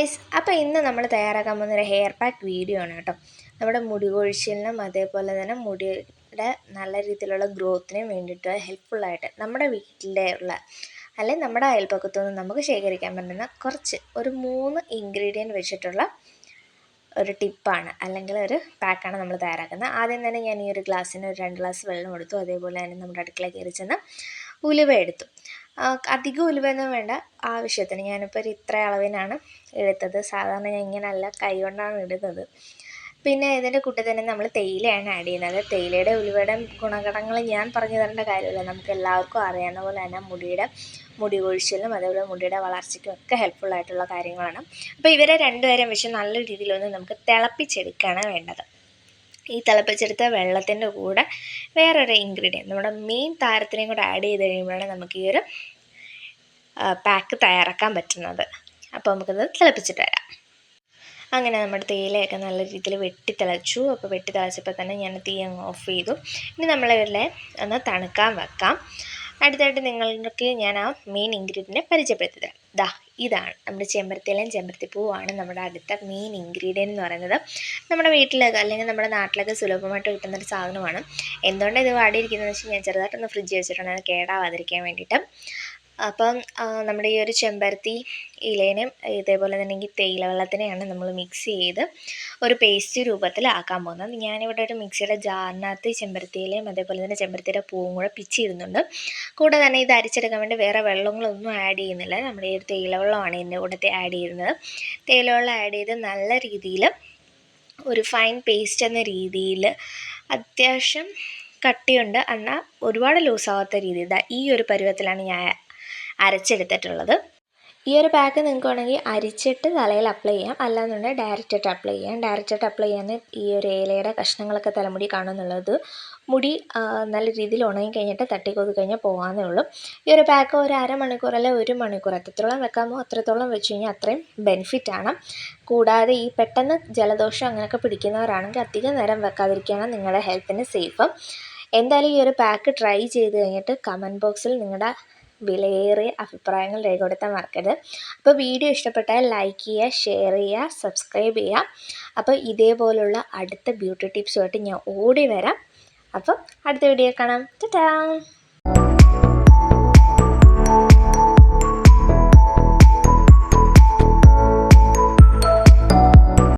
Guys, അപ്പോൾ ഇന്ന് നമ്മൾ തയ്യാറാക്കാൻ പോകുന്ന ഒരു ഹെയർ പാക്ക് വീഡിയോ ആണ് കേട്ടോ. നമ്മുടെ മുടി കൊഴിച്ചിലിനും അതേപോലെ തന്നെ മുടിയുടെ നല്ല രീതിയിലുള്ള ഗ്രോത്തിനും വേണ്ടിയിട്ട് ഹെൽപ്ഫുള്ളായിട്ട് നമ്മുടെ വീട്ടിലെ ഉള്ള അല്ലെങ്കിൽ നമ്മുടെ അയൽപ്പക്കത്തു നിന്ന് നമുക്ക് ശേഖരിക്കാൻ പറ്റുന്ന ഒരു 3 ഇൻഗ്രീഡിയൻറ്റ് വെച്ചിട്ടുള്ള ഒരു ടിപ്പാണ് അല്ലെങ്കിൽ ഒരു പാക്കാണ് നമ്മൾ തയ്യാറാക്കുന്നത്. ആദ്യം തന്നെ ഞാൻ ഈ ഒരു ഗ്ലാസ്സിന് ഒരു 2 ഗ്ലാസ് വെള്ളം എടുത്തു. അതേപോലെ തന്നെ നമ്മുടെ അടുക്കളയിൽ കയറി ചെന്ന് ഉലുവ എടുത്തു. അധികം ഉലുവയൊന്നും വേണ്ട, ആവശ്യത്തിന്. ഞാനിപ്പോൾ ഇത്ര അളവിനാണ് എടുത്തത്. സാധാരണ ഞാൻ ഇങ്ങനെയല്ല, കൈ കൊണ്ടാണ് ഇടുന്നത്. പിന്നെ ഇതിൻ്റെ കൂടെ തന്നെ നമ്മൾ തേയിലയാണ് ആഡ് ചെയ്യുന്നത്. തേയിലയുടെ ഉലുവയുടെ ഗുണഗണങ്ങൾ ഞാൻ പറഞ്ഞു തരേണ്ട കാര്യമില്ല, നമുക്ക് എല്ലാവർക്കും അറിയാവുന്ന പോലെ തന്നെ മുടി കൊഴിച്ചിലും അതേപോലെ മുടിയുടെ വളർച്ചയ്ക്കും ഒക്കെ ഹെൽപ്ഫുള്ളായിട്ടുള്ള കാര്യങ്ങളാണ്. അപ്പോൾ ഇവരെ രണ്ടുപേരും വെച്ച് നല്ല രീതിയിലൊന്ന് നമുക്ക് തിളപ്പിച്ചെടുക്കുകയാണ് വേണ്ടത്. ഈ തിളപ്പിച്ചെടുത്ത വെള്ളത്തിൻ്റെ കൂടെ വേറൊരു ഇൻഗ്രീഡിയൻറ്റ്, നമ്മുടെ മെയിൻ താരത്തിനെയും കൂടെ ആഡ് ചെയ്ത് കഴിയുമ്പോഴാണ് നമുക്ക് ഈ ഒരു പാക്ക് തയ്യാറാക്കാൻ പറ്റുന്നത്. അപ്പോൾ നമുക്കത് തിളപ്പിച്ചിട്ട് വരാം. അങ്ങനെ നമ്മുടെ തേയിലയൊക്കെ നല്ല രീതിയിൽ വെട്ടിത്തിളച്ചു. അപ്പോൾ വെട്ടിത്തിളച്ചപ്പോൾ തന്നെ ഞാൻ തീ അങ്ങ് ഓഫ് ചെയ്തു. ഇനി നമ്മളിവരെ ഒന്ന് തണുക്കാൻ വെക്കാം. അടുത്തായിട്ട് നിങ്ങൾക്ക് ഞാൻ ആ മെയിൻ ഇൻഗ്രീഡിയൻറ്റ് പരിചയപ്പെടുത്തി തരാം. ഇതാണ് നമ്മുടെ ചെമ്പരത്തിയിലയും ചെമ്പരത്തിപ്പൂവാണ് നമ്മുടെ അടുത്ത മെയിൻ ഇൻഗ്രീഡിയൻ്റ് എന്ന് പറയുന്നത്. നമ്മുടെ വീട്ടിലൊക്കെ അല്ലെങ്കിൽ നമ്മുടെ നാട്ടിലൊക്കെ സുലഭമായിട്ട് കിട്ടുന്നൊരു സാധനമാണ്. എന്തുകൊണ്ടാണ് ഇത് വാടിയിരിക്കുന്നതെന്ന് വെച്ചാൽ ഞാൻ ചെറുതായിട്ടൊന്ന് ഫ്രിഡ്ജ് വെച്ചിട്ടുണ്ട്, കേടാവാതിരിക്കാൻ വേണ്ടിയിട്ട്. അപ്പം നമ്മുടെ ഈ ഒരു ചെമ്പരത്തി ഇലേനെയും ഇതേപോലെ തന്നെ ഈ തേയില വെള്ളത്തിനെയാണ് നമ്മൾ മിക്സ് ചെയ്ത് ഒരു പേസ്റ്റ് രൂപത്തിലാക്കാൻ പോകുന്നത്. ഞാനിവിടെ ഒരു മിക്സിയുടെ ജാറിനകത്ത് ചെമ്പരത്തി ഇലയും അതേപോലെ തന്നെ ചെമ്പരത്തിയുടെ പൂവും കൂടെ പിച്ചിടുന്നുണ്ട്. കൂടെ തന്നെ ഇത് അരിച്ചെടുക്കാൻ വേണ്ടി വേറെ വെള്ളങ്ങളൊന്നും ആഡ് ചെയ്യുന്നില്ല. നമ്മുടെ ഈ ഒരു തേയില വെള്ളമാണ് ഇതിൻ്റെ കൂടെ ആഡ് ചെയ്യുന്നത്. തേയില വെള്ളം ആഡ് ചെയ്ത് നല്ല രീതിയിൽ ഒരു ഫൈൻ പേസ്റ്റ് എന്ന രീതിയിൽ, അത്യാവശ്യം കട്ടിയുണ്ട് എന്നാൽ ഒരുപാട് ലൂസാവാത്ത രീതിയിൽ ഈ ഒരു പരുവത്തിലാണ് ഞാൻ അരച്ചെടുത്തിട്ടുള്ളത്. ഈ ഒരു പാക്ക് നിങ്ങൾക്ക് വേണമെങ്കിൽ അരിച്ചിട്ട് തലയിൽ അപ്ലൈ ചെയ്യാം, അല്ലാന്നുണ്ടെങ്കിൽ ഡയറക്റ്റായിട്ട് അപ്ലൈ ചെയ്യാം. ഡയറക്റ്റായിട്ട് അപ്ലൈ ചെയ്യാൻ ഈ ഒരു ഇലയുടെ കഷ്ണങ്ങളൊക്കെ തലമുടി കാണുമെന്നുള്ളത്, മുടി നല്ല രീതിയിൽ ഉണങ്ങി കഴിഞ്ഞിട്ട് തട്ടിക്കൊതു കഴിഞ്ഞാൽ പോകാമെന്നേ ഉള്ളൂ. ഈ ഒരു പാക്ക് ഒരു അരമണിക്കൂർ അല്ലെ 1 മണിക്കൂർ എത്രത്തോളം വെക്കാമോ അത്രത്തോളം വെച്ച് കഴിഞ്ഞാൽ അത്രയും ബെനിഫിറ്റാണ്. കൂടാതെ ഈ പെട്ടെന്ന് ജലദോഷം അങ്ങനെയൊക്കെ പിടിക്കുന്നവരാണെങ്കിൽ അധികം നേരം വെക്കാതിരിക്കുകയാണ് നിങ്ങളുടെ ഹെൽത്തിന് സേഫ്. എന്തായാലും ഈ ഒരു പാക്ക് ട്രൈ ചെയ്ത് കഴിഞ്ഞിട്ട് കമൻറ്റ് ബോക്സിൽ നിങ്ങളുടെ വിലയേറിയ അഭിപ്രായങ്ങൾ രേഖപ്പെടുത്താൻ മറക്കരുത്. അപ്പോൾ വീഡിയോ ഇഷ്ടപ്പെട്ടാൽ ലൈക്ക് ചെയ്യുക, ഷെയർ ചെയ്യുക, സബ്സ്ക്രൈബ് ചെയ്യുക. അപ്പോൾ ഇതേപോലുള്ള അടുത്ത ബ്യൂട്ടി ടിപ്സുമായിട്ട് ഞാൻ ഓടി വരാം. അപ്പം അടുത്ത വീഡിയോ കാണാം. ടാറ്റാ.